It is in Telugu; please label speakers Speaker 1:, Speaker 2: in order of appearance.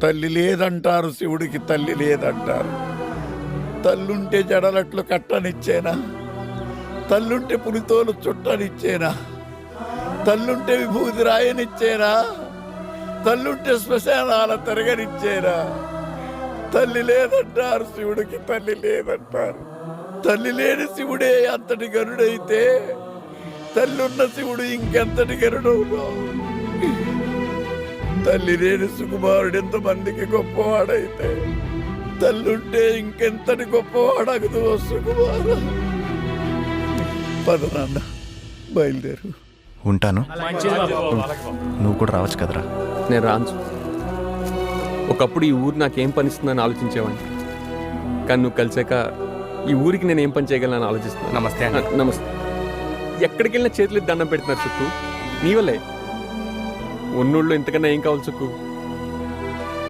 Speaker 1: తల్లి లేదంటారు, శివుడికి తల్లి లేదంటారు. తల్లుంటే జడలట్లు కట్టనిచ్చేనా? తల్లుంటే పులితోలు చుట్టనిచ్చేనా? తల్లుంటే విభూతి రాయనిచ్చేనా? తల్లుంటే శ్మశానాల తిరగనిచ్చేనా? తల్లి లేదంటారు, శివుడికి తల్లి లేదంటారు. తల్లి లేని శివుడే అంతటి గరుడైతే తల్లున్న శివుడు ఇంకెంతటి గరుడవును? తల్లి లేని సుకుమారుడు ఎంతమందికి గొప్పవాడైతే తల్లుంటే ఇంకెంతటి గొప్పవాడగదు సుకుమార. పద నాన్న, బయలుదేరు.
Speaker 2: ఉంటాను. నువ్వు కూడా రావచ్చు కదరా.
Speaker 3: నేను రాను. ఒకప్పుడు ఈ ఊరు నాకేం పనిస్తుందని ఆలోచించేవాడిని, కానీ నువ్వు కలిసాక ఈ ఊరికి నేను ఏం పని చేయగలను ఆలోచిస్తున్నాను.
Speaker 4: నమస్తే.
Speaker 3: నమస్తే. ఎక్కడికి వెళ్ళినా చేతులు దండం పెడుతున్నారు సుక్కు, నీ వల్లే. ఉన్నోళ్ళు ఇంతకన్నా ఏం కావాలి సుక్కు?